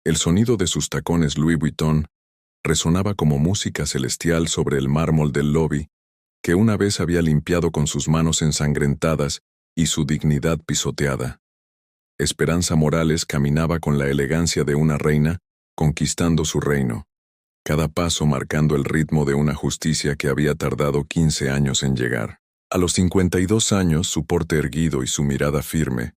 El sonido de sus tacones Louis Vuitton resonaba como música celestial sobre el mármol del lobby, que una vez había limpiado con sus manos ensangrentadas y su dignidad pisoteada. Esperanza Morales caminaba con la elegancia de una reina, conquistando su reino, cada paso marcando el ritmo de una justicia que había tardado 15 años en llegar. A los 52 años, su porte erguido y su mirada firme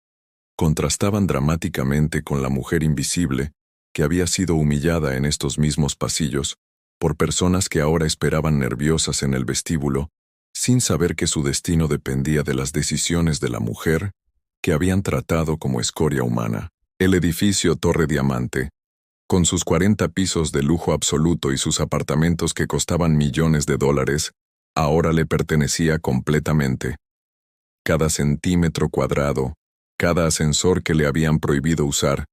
contrastaban dramáticamente con la mujer invisible que había sido humillada en estos mismos pasillos por personas que ahora esperaban nerviosas en el vestíbulo, sin saber que su destino dependía de las decisiones de la mujer que habían tratado como escoria humana. El edificio Torre Diamante, con sus 40 pisos de lujo absoluto y sus apartamentos que costaban millones de dólares, ahora le pertenecía completamente. Cada centímetro cuadrado, cada ascensor que le habían prohibido usar,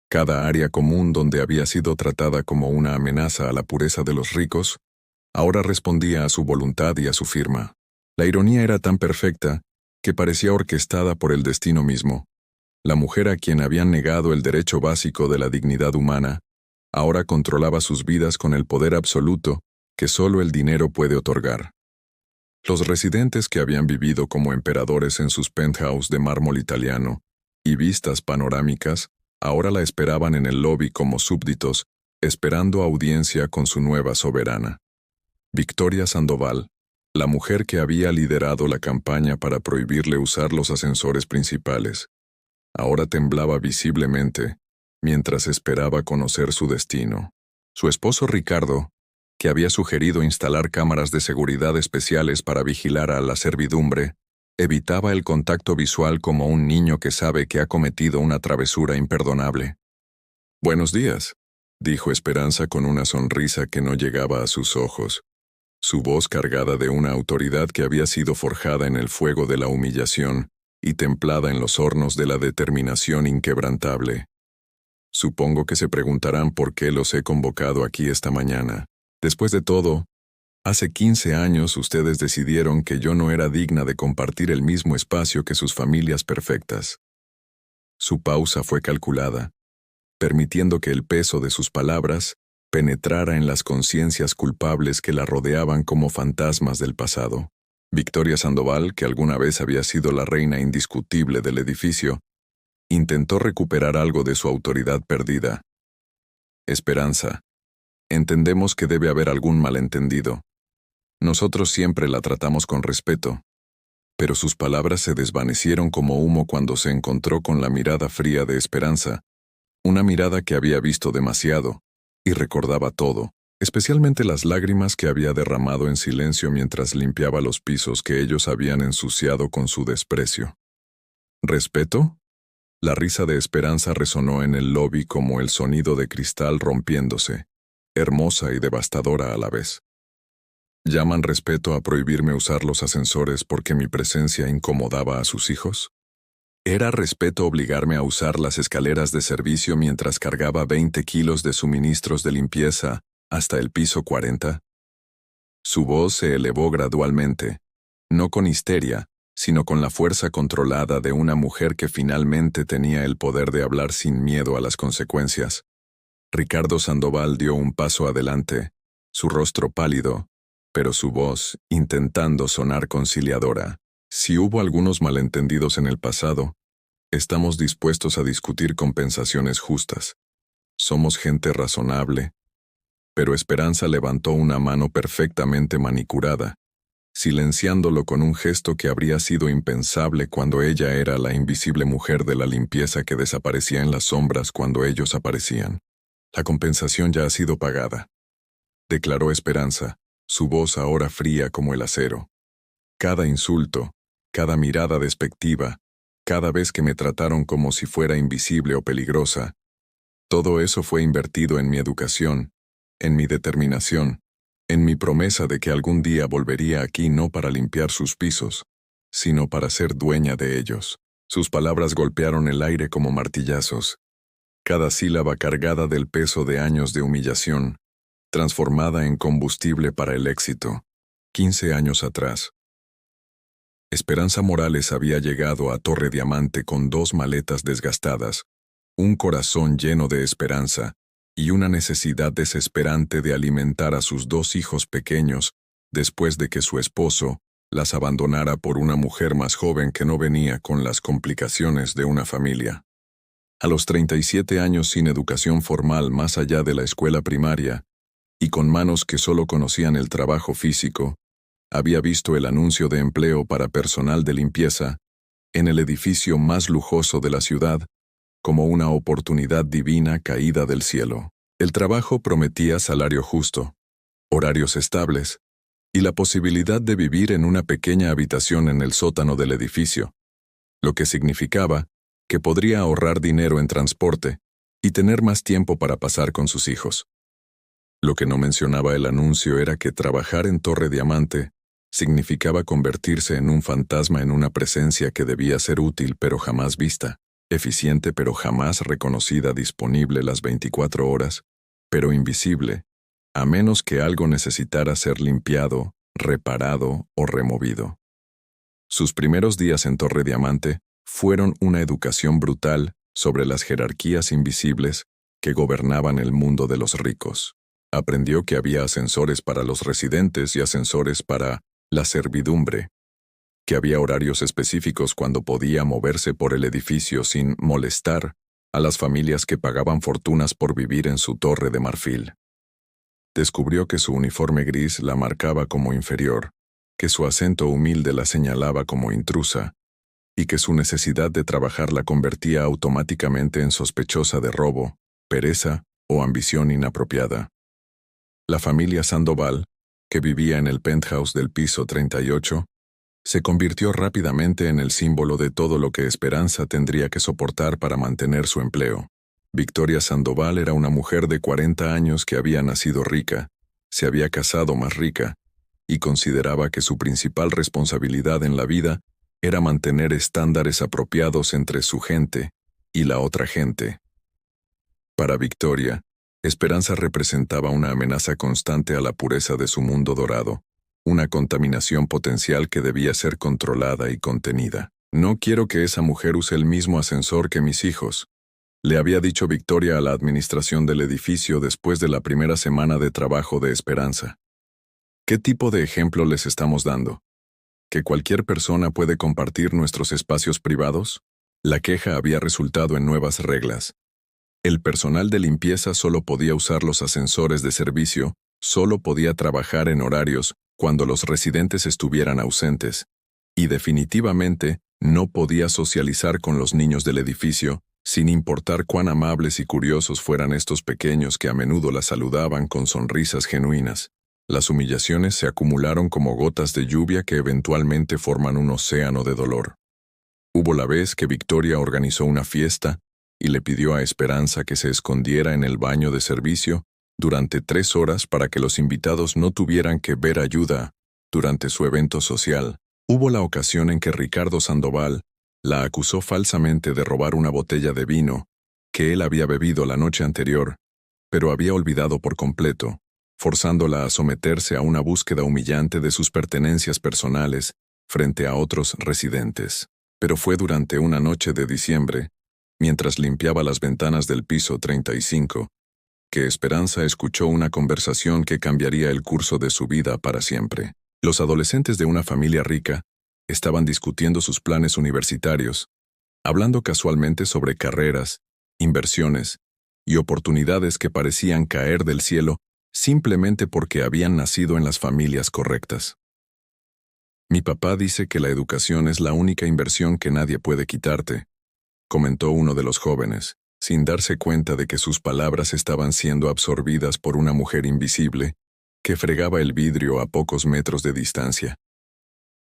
cada área común donde había sido tratada como una amenaza a la pureza de los ricos, ahora respondía a su voluntad y a su firma. La ironía era tan perfecta que parecía orquestada por el destino mismo. La mujer a quien habían negado el derecho básico de la dignidad humana, ahora controlaba sus vidas con el poder absoluto que solo el dinero puede otorgar. Los residentes que habían vivido como emperadores en sus penthouse de mármol italiano y vistas panorámicas, ahora la esperaban en el lobby como súbditos, esperando audiencia con su nueva soberana. Victoria Sandoval, la mujer que había liderado la campaña para prohibirle usar los ascensores principales, ahora temblaba visiblemente mientras esperaba conocer su destino. Su esposo Ricardo, que había sugerido instalar cámaras de seguridad especiales para vigilar a la servidumbre, evitaba el contacto visual como un niño que sabe que ha cometido una travesura imperdonable. «Buenos días», dijo Esperanza con una sonrisa que no llegaba a sus ojos, su voz cargada de una autoridad que había sido forjada en el fuego de la humillación y templada en los hornos de la determinación inquebrantable. Supongo que se preguntarán por qué los he convocado aquí esta mañana. Después de todo, hace 15 años ustedes decidieron que yo no era digna de compartir el mismo espacio que sus familias perfectas. Su pausa fue calculada, permitiendo que el peso de sus palabras penetrara en las conciencias culpables que la rodeaban como fantasmas del pasado. Victoria Sandoval, que alguna vez había sido la reina indiscutible del edificio, intentó recuperar algo de su autoridad perdida. Esperanza, entendemos que debe haber algún malentendido. Nosotros siempre la tratamos con respeto. Pero sus palabras se desvanecieron como humo cuando se encontró con la mirada fría de Esperanza, una mirada que había visto demasiado, y recordaba todo, especialmente las lágrimas que había derramado en silencio mientras limpiaba los pisos que ellos habían ensuciado con su desprecio. ¿Respeto? La risa de Esperanza resonó en el lobby como el sonido de cristal rompiéndose, hermosa y devastadora a la vez. ¿Llaman respeto a prohibirme usar los ascensores porque mi presencia incomodaba a sus hijos? ¿Era respeto obligarme a usar las escaleras de servicio mientras cargaba 20 kilos de suministros de limpieza hasta el piso 40? Su voz se elevó gradualmente, no con histeria, sino con la fuerza controlada de una mujer que finalmente tenía el poder de hablar sin miedo a las consecuencias. Ricardo Sandoval dio un paso adelante, su rostro pálido, pero su voz intentando sonar conciliadora. Si hubo algunos malentendidos en el pasado, estamos dispuestos a discutir compensaciones justas. Somos gente razonable. Pero Esperanza levantó una mano perfectamente manicurada, silenciándolo con un gesto que habría sido impensable cuando ella era la invisible mujer de la limpieza que desaparecía en las sombras cuando ellos aparecían. La compensación ya ha sido pagada, declaró Esperanza, su voz ahora fría como el acero. Cada insulto, cada mirada despectiva, cada vez que me trataron como si fuera invisible o peligrosa, todo eso fue invertido en mi educación, en mi determinación, en mi promesa de que algún día volvería aquí no para limpiar sus pisos, sino para ser dueña de ellos. Sus palabras golpearon el aire como martillazos, cada sílaba cargada del peso de años de humillación, transformada en combustible para el éxito. 15 años atrás. Esperanza Morales había llegado a Torre Diamante con 2 maletas desgastadas, un corazón lleno de esperanza y una necesidad desesperante de alimentar a sus 2 hijos pequeños después de que su esposo las abandonara por una mujer más joven que no venía con las complicaciones de una familia. A los 37 años sin educación formal más allá de la escuela primaria, y con manos que solo conocían el trabajo físico, había visto el anuncio de empleo para personal de limpieza en el edificio más lujoso de la ciudad como una oportunidad divina caída del cielo. El trabajo prometía salario justo, horarios estables, y la posibilidad de vivir en una pequeña habitación en el sótano del edificio, lo que significaba que podría ahorrar dinero en transporte y tener más tiempo para pasar con sus hijos. Lo que no mencionaba el anuncio era que trabajar en Torre Diamante significaba convertirse en un fantasma en una presencia que debía ser útil pero jamás vista, eficiente pero jamás reconocida, disponible las 24 horas, pero invisible, a menos que algo necesitara ser limpiado, reparado o removido. Sus primeros días en Torre Diamante fueron una educación brutal sobre las jerarquías invisibles que gobernaban el mundo de los ricos. Aprendió que había ascensores para los residentes y ascensores para la servidumbre, que había horarios específicos cuando podía moverse por el edificio sin molestar a las familias que pagaban fortunas por vivir en su torre de marfil. Descubrió que su uniforme gris la marcaba como inferior, que su acento humilde la señalaba como intrusa, y que su necesidad de trabajar la convertía automáticamente en sospechosa de robo, pereza o ambición inapropiada. La familia Sandoval, que vivía en el penthouse del piso 38, se convirtió rápidamente en el símbolo de todo lo que Esperanza tendría que soportar para mantener su empleo. Victoria Sandoval era una mujer de 40 años que había nacido rica, se había casado más rica, y consideraba que su principal responsabilidad en la vida era mantener estándares apropiados entre su gente y la otra gente. Para Victoria, Esperanza representaba una amenaza constante a la pureza de su mundo dorado, una contaminación potencial que debía ser controlada y contenida. No quiero que esa mujer use el mismo ascensor que mis hijos, le había dicho Victoria a la administración del edificio después de la primera semana de trabajo de Esperanza. ¿Qué tipo de ejemplo les estamos dando? ¿Que cualquier persona puede compartir nuestros espacios privados? La queja había resultado en nuevas reglas. El personal de limpieza solo podía usar los ascensores de servicio, solo podía trabajar en horarios cuando los residentes estuvieran ausentes, y definitivamente no podía socializar con los niños del edificio, sin importar cuán amables y curiosos fueran estos pequeños que a menudo la saludaban con sonrisas genuinas. Las humillaciones se acumularon como gotas de lluvia que eventualmente forman un océano de dolor. Hubo la vez que Victoria organizó una fiesta y le pidió a Esperanza que se escondiera en el baño de servicio durante 3 horas para que los invitados no tuvieran que ver ayuda durante su evento social. Hubo la ocasión en que Ricardo Sandoval la acusó falsamente de robar una botella de vino que él había bebido la noche anterior, pero había olvidado por completo, forzándola a someterse a una búsqueda humillante de sus pertenencias personales frente a otros residentes. Pero fue durante una noche de diciembre, mientras limpiaba las ventanas del piso 35, que Esperanza escuchó una conversación que cambiaría el curso de su vida para siempre. Los adolescentes de una familia rica estaban discutiendo sus planes universitarios, hablando casualmente sobre carreras, inversiones y oportunidades que parecían caer del cielo simplemente porque habían nacido en las familias correctas. Mi papá dice que la educación es la única inversión que nadie puede quitarte, comentó uno de los jóvenes, sin darse cuenta de que sus palabras estaban siendo absorbidas por una mujer invisible que fregaba el vidrio a pocos metros de distancia.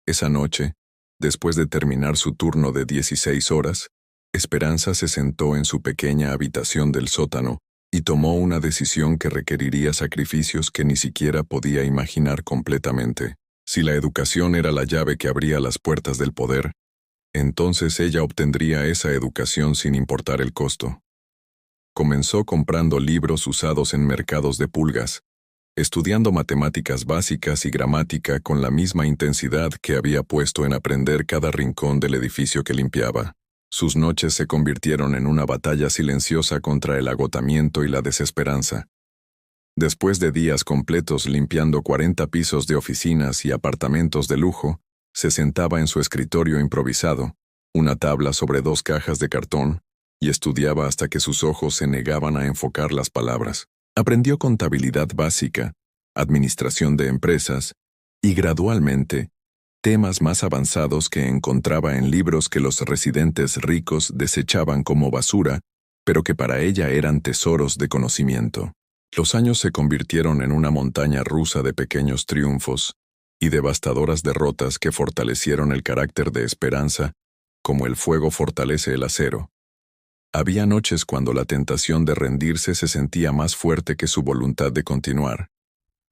Esa noche, después de terminar su turno de 16 horas, Esperanza se sentó en su pequeña habitación del sótano y tomó una decisión que requeriría sacrificios que ni siquiera podía imaginar completamente. Si la educación era la llave que abría las puertas del poder, entonces ella obtendría esa educación sin importar el costo. Comenzó comprando libros usados en mercados de pulgas, estudiando matemáticas básicas y gramática con la misma intensidad que había puesto en aprender cada rincón del edificio que limpiaba. Sus noches se convirtieron en una batalla silenciosa contra el agotamiento y la desesperanza. Después de días completos limpiando 40 pisos de oficinas y apartamentos de lujo, se sentaba en su escritorio improvisado, una tabla sobre 2 cajas de cartón, y estudiaba hasta que sus ojos se negaban a enfocar las palabras. Aprendió contabilidad básica, administración de empresas, y gradualmente, temas más avanzados que encontraba en libros que los residentes ricos desechaban como basura, pero que para ella eran tesoros de conocimiento. Los años se convirtieron en una montaña rusa de pequeños triunfos y devastadoras derrotas que fortalecieron el carácter de Esperanza, como el fuego fortalece el acero. Había noches cuando la tentación de rendirse se sentía más fuerte que su voluntad de continuar,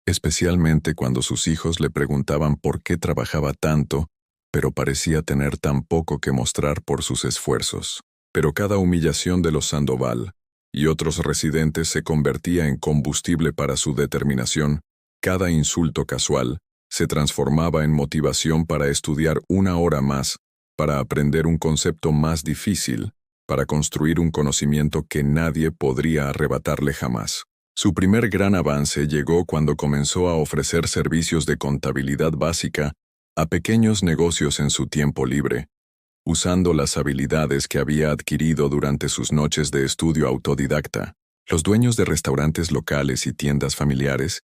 especialmente cuando sus hijos le preguntaban por qué trabajaba tanto, pero parecía tener tan poco que mostrar por sus esfuerzos. Pero cada humillación de los Sandoval y otros residentes se convertía en combustible para su determinación. Cada insulto casual se transformaba en motivación para estudiar 1 hora más, para aprender un concepto más difícil, para construir un conocimiento que nadie podría arrebatarle jamás. Su primer gran avance llegó cuando comenzó a ofrecer servicios de contabilidad básica a pequeños negocios en su tiempo libre, usando las habilidades que había adquirido durante sus noches de estudio autodidacta. Los dueños de restaurantes locales y tiendas familiares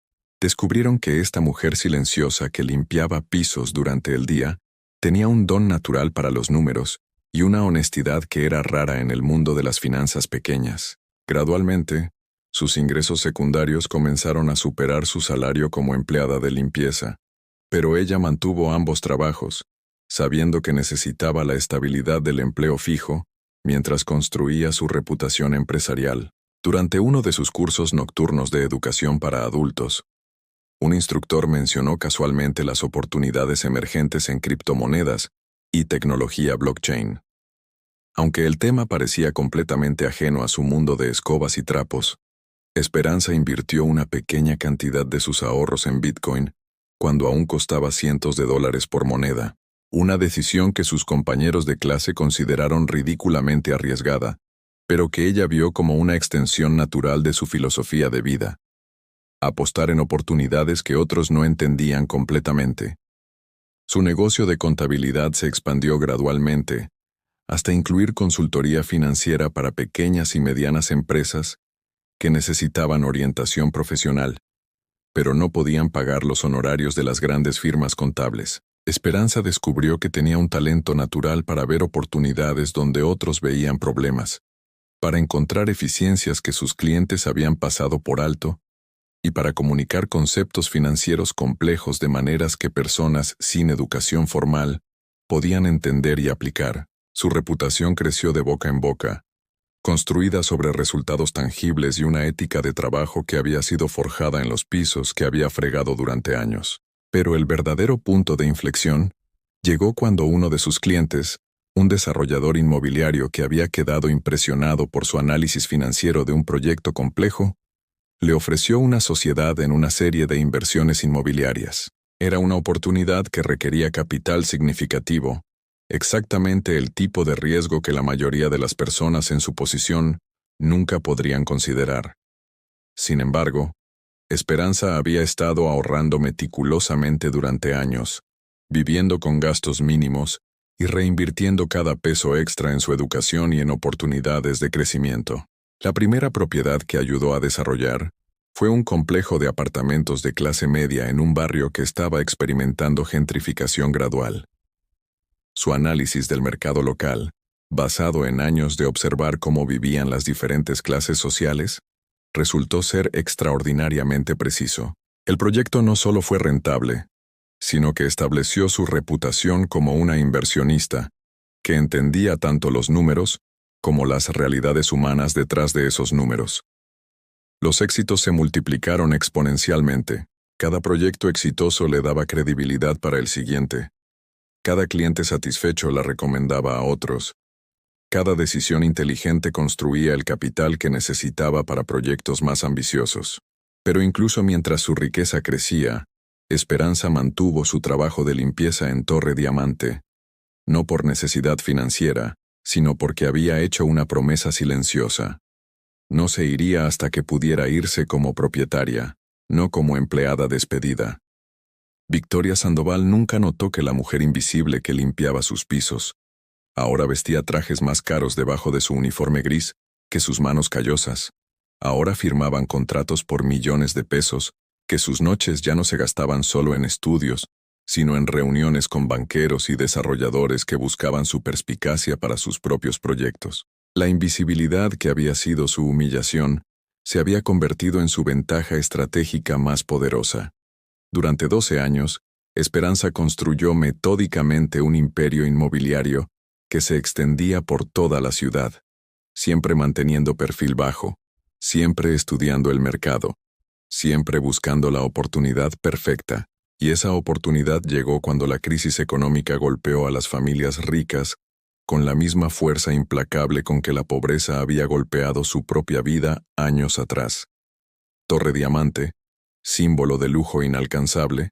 descubrieron que esta mujer silenciosa que limpiaba pisos durante el día tenía un don natural para los números y una honestidad que era rara en el mundo de las finanzas pequeñas. Gradualmente, sus ingresos secundarios comenzaron a superar su salario como empleada de limpieza, pero ella mantuvo ambos trabajos, sabiendo que necesitaba la estabilidad del empleo fijo mientras construía su reputación empresarial. Durante uno de sus cursos nocturnos de educación para adultos, un instructor mencionó casualmente las oportunidades emergentes en criptomonedas y tecnología blockchain. Aunque el tema parecía completamente ajeno a su mundo de escobas y trapos, Esperanza invirtió una pequeña cantidad de sus ahorros en Bitcoin cuando aún costaba cientos de dólares por moneda, una decisión que sus compañeros de clase consideraron ridículamente arriesgada, pero que ella vio como una extensión natural de su filosofía de vida: apostar en oportunidades que otros no entendían completamente. Su negocio de contabilidad se expandió gradualmente, hasta incluir consultoría financiera para pequeñas y medianas empresas que necesitaban orientación profesional, pero no podían pagar los honorarios de las grandes firmas contables. Esperanza descubrió que tenía un talento natural para ver oportunidades donde otros veían problemas, para encontrar eficiencias que sus clientes habían pasado por alto, y para comunicar conceptos financieros complejos de maneras que personas sin educación formal podían entender y aplicar. Su reputación creció de boca en boca, construida sobre resultados tangibles y una ética de trabajo que había sido forjada en los pisos que había fregado durante años. Pero el verdadero punto de inflexión llegó cuando uno de sus clientes, un desarrollador inmobiliario que había quedado impresionado por su análisis financiero de un proyecto complejo, le ofreció una sociedad en una serie de inversiones inmobiliarias. Era una oportunidad que requería capital significativo, exactamente el tipo de riesgo que la mayoría de las personas en su posición nunca podrían considerar. Sin embargo, Esperanza había estado ahorrando meticulosamente durante años, viviendo con gastos mínimos y reinvirtiendo cada peso extra en su educación y en oportunidades de crecimiento. La primera propiedad que ayudó a desarrollar fue un complejo de apartamentos de clase media en un barrio que estaba experimentando gentrificación gradual. Su análisis del mercado local, basado en años de observar cómo vivían las diferentes clases sociales, resultó ser extraordinariamente preciso. El proyecto no solo fue rentable, sino que estableció su reputación como una inversionista que entendía tanto los números como las realidades humanas detrás de esos números. Los éxitos se multiplicaron exponencialmente. Cada proyecto exitoso le daba credibilidad para el siguiente. Cada cliente satisfecho la recomendaba a otros. Cada decisión inteligente construía el capital que necesitaba para proyectos más ambiciosos. Pero incluso mientras su riqueza crecía, Esperanza mantuvo su trabajo de limpieza en Torre Diamante, no por necesidad financiera, sino porque había hecho una promesa silenciosa. No se iría hasta que pudiera irse como propietaria, no como empleada despedida. Victoria Sandoval nunca notó que la mujer invisible que limpiaba sus pisos ahora vestía trajes más caros debajo de su uniforme gris que sus manos callosas. Ahora firmaban contratos por millones de pesos, que sus noches ya no se gastaban solo en estudios, sino en reuniones con banqueros y desarrolladores que buscaban su perspicacia para sus propios proyectos. La invisibilidad que había sido su humillación se había convertido en su ventaja estratégica más poderosa. Durante 12 años, Esperanza construyó metódicamente un imperio inmobiliario que se extendía por toda la ciudad, siempre manteniendo perfil bajo, siempre estudiando el mercado, siempre buscando la oportunidad perfecta, y esa oportunidad llegó cuando la crisis económica golpeó a las familias ricas con la misma fuerza implacable con que la pobreza había golpeado su propia vida años atrás. Torre Diamante, símbolo de lujo inalcanzable,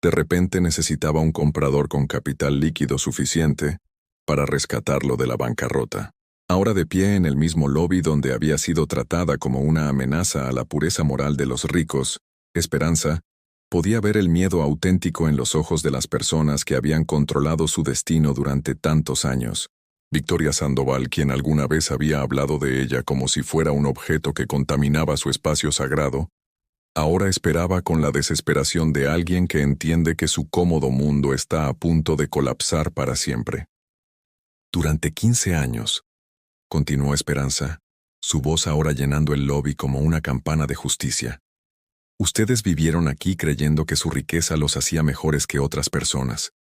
de repente necesitaba un comprador con capital líquido suficiente para rescatarlo de la bancarrota. Ahora de pie en el mismo lobby donde había sido tratada como una amenaza a la pureza moral de los ricos, Esperanza podía ver el miedo auténtico en los ojos de las personas que habían controlado su destino durante tantos años. Victoria Sandoval, quien alguna vez había hablado de ella como si fuera un objeto que contaminaba su espacio sagrado, ahora esperaba con la desesperación de alguien que entiende que su cómodo mundo está a punto de colapsar para siempre. Durante 15 años, continuó Esperanza, su voz ahora llenando el lobby como una campana de justicia. Ustedes vivieron aquí creyendo que su riqueza los hacía mejores que otras personas.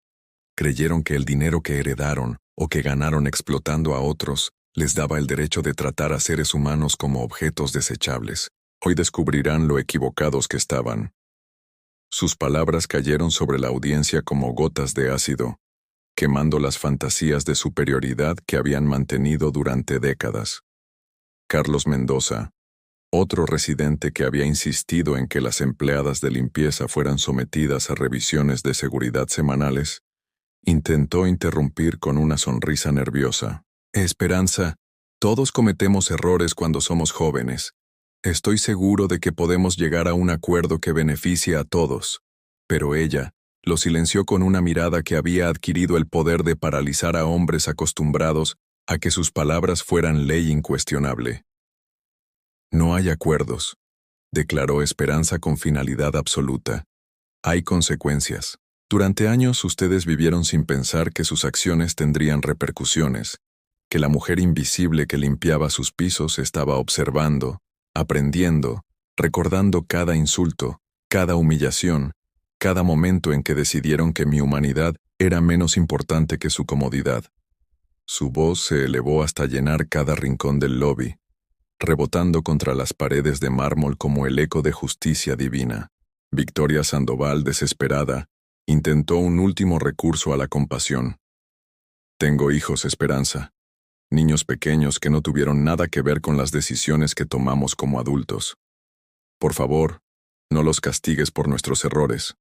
Creyeron que el dinero que heredaron o que ganaron explotando a otros les daba el derecho de tratar a seres humanos como objetos desechables. Hoy descubrirán lo equivocados que estaban. Sus palabras cayeron sobre la audiencia como gotas de ácido, quemando las fantasías de superioridad que habían mantenido durante décadas. Carlos Mendoza, otro residente que había insistido en que las empleadas de limpieza fueran sometidas a revisiones de seguridad semanales, intentó interrumpir con una sonrisa nerviosa. Esperanza, todos cometemos errores cuando somos jóvenes. Estoy seguro de que podemos llegar a un acuerdo que beneficie a todos. Pero ella lo silenció con una mirada que había adquirido el poder de paralizar a hombres acostumbrados a que sus palabras fueran ley incuestionable. No hay acuerdos, declaró Esperanza con finalidad absoluta. Hay consecuencias. Durante años ustedes vivieron sin pensar que sus acciones tendrían repercusiones, que la mujer invisible que limpiaba sus pisos estaba observando, aprendiendo, recordando cada insulto, cada humillación, cada momento en que decidieron que mi humanidad era menos importante que su comodidad. Su voz se elevó hasta llenar cada rincón del lobby, rebotando contra las paredes de mármol como el eco de justicia divina. Victoria Sandoval, desesperada, intentó un último recurso a la compasión. Tengo hijos, Esperanza. Niños pequeños que no tuvieron nada que ver con las decisiones que tomamos como adultos. Por favor, no los castigues por nuestros errores.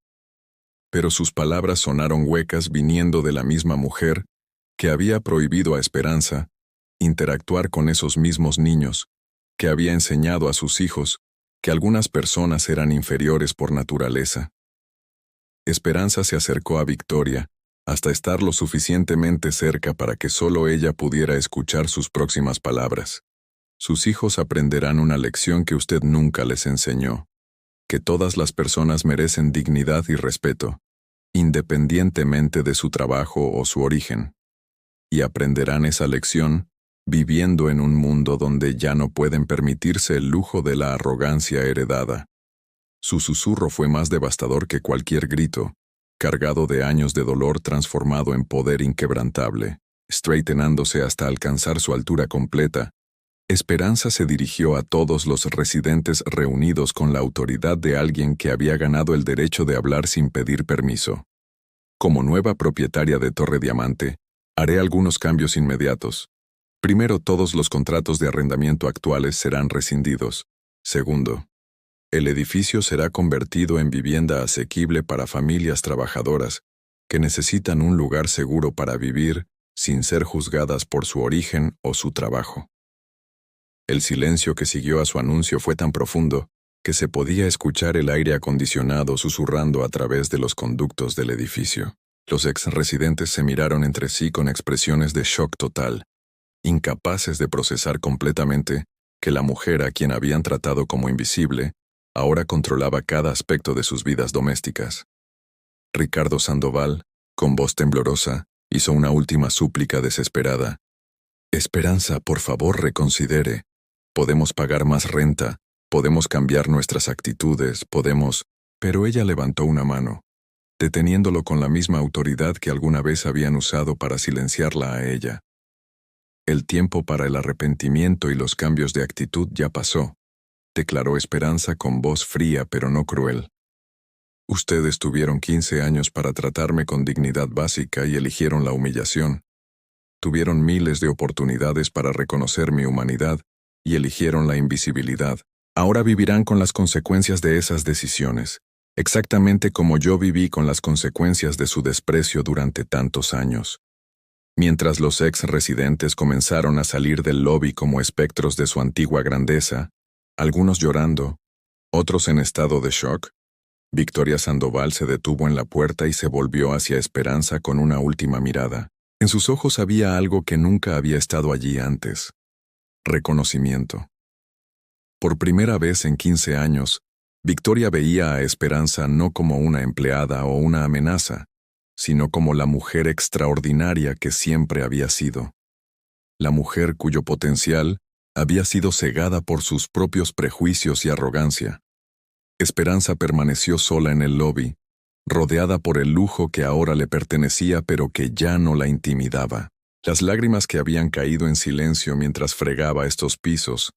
Pero sus palabras sonaron huecas viniendo de la misma mujer que había prohibido a Esperanza interactuar con esos mismos niños, que había enseñado a sus hijos que algunas personas eran inferiores por naturaleza. Esperanza se acercó a Victoria hasta estar lo suficientemente cerca para que solo ella pudiera escuchar sus próximas palabras. Sus hijos aprenderán una lección que usted nunca les enseñó, que todas las personas merecen dignidad y respeto, independientemente de su trabajo o su origen. Y aprenderán esa lección viviendo en un mundo donde ya no pueden permitirse el lujo de la arrogancia heredada. Su susurro fue más devastador que cualquier grito, cargado de años de dolor transformado en poder inquebrantable. Straightenándose hasta alcanzar su altura completa, Esperanza se dirigió a todos los residentes reunidos con la autoridad de alguien que había ganado el derecho de hablar sin pedir permiso. Como nueva propietaria de Torre Diamante, haré algunos cambios inmediatos. Primero, todos los contratos de arrendamiento actuales serán rescindidos. Segundo, el edificio será convertido en vivienda asequible para familias trabajadoras que necesitan un lugar seguro para vivir sin ser juzgadas por su origen o su trabajo. El silencio que siguió a su anuncio fue tan profundo que se podía escuchar el aire acondicionado susurrando a través de los conductos del edificio. Los ex-residentes se miraron entre sí con expresiones de shock total, incapaces de procesar completamente que la mujer a quien habían tratado como invisible ahora controlaba cada aspecto de sus vidas domésticas. Ricardo Sandoval, con voz temblorosa, hizo una última súplica desesperada. «Esperanza, por favor, reconsidere. Podemos pagar más renta, podemos cambiar nuestras actitudes, podemos...» Pero ella levantó una mano, deteniéndolo con la misma autoridad que alguna vez habían usado para silenciarla a ella. «El tiempo para el arrepentimiento y los cambios de actitud ya pasó», declaró Esperanza con voz fría pero no cruel. «Ustedes tuvieron 15 años para tratarme con dignidad básica y eligieron la humillación. Tuvieron miles de oportunidades para reconocer mi humanidad y eligieron la invisibilidad. Ahora vivirán con las consecuencias de esas decisiones, exactamente como yo viví con las consecuencias de su desprecio durante tantos años». Mientras los ex-residentes comenzaron a salir del lobby como espectros de su antigua grandeza, algunos llorando, otros en estado de shock, Victoria Sandoval se detuvo en la puerta y se volvió hacia Esperanza con una última mirada. En sus ojos había algo que nunca había estado allí antes: reconocimiento. Por primera vez en 15 años, Victoria veía a Esperanza no como una empleada o una amenaza, sino como la mujer extraordinaria que siempre había sido. La mujer cuyo potencial había sido cegada por sus propios prejuicios y arrogancia. Esperanza permaneció sola en el lobby, rodeada por el lujo que ahora le pertenecía pero que ya no la intimidaba. Las lágrimas que habían caído en silencio mientras fregaba estos pisos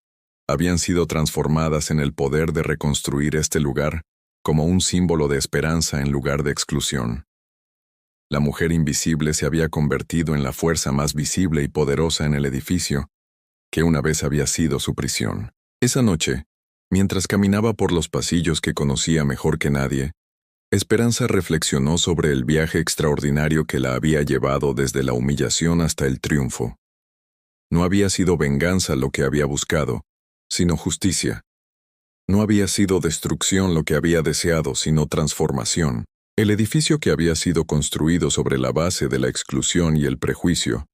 habían sido transformadas en el poder de reconstruir este lugar como un símbolo de esperanza en lugar de exclusión. La mujer invisible se había convertido en la fuerza más visible y poderosa en el edificio, que una vez había sido su prisión. Esa noche, mientras caminaba por los pasillos que conocía mejor que nadie, Esperanza reflexionó sobre el viaje extraordinario que la había llevado desde la humillación hasta el triunfo. No había sido venganza lo que había buscado, sino justicia. No había sido destrucción lo que había deseado, sino transformación. El edificio que había sido construido sobre la base de la exclusión y el prejuicio,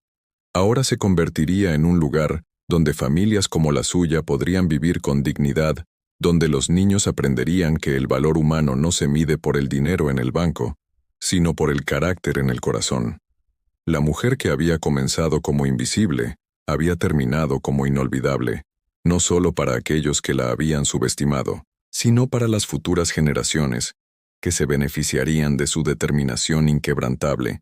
ahora se convertiría en un lugar donde familias como la suya podrían vivir con dignidad, donde los niños aprenderían que el valor humano no se mide por el dinero en el banco, sino por el carácter en el corazón. La mujer que había comenzado como invisible, había terminado como inolvidable, no solo para aquellos que la habían subestimado, sino para las futuras generaciones, que se beneficiarían de su determinación inquebrantable,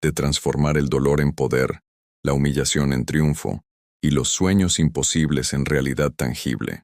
de transformar el dolor en poder, la humillación en triunfo, y los sueños imposibles en realidad tangible.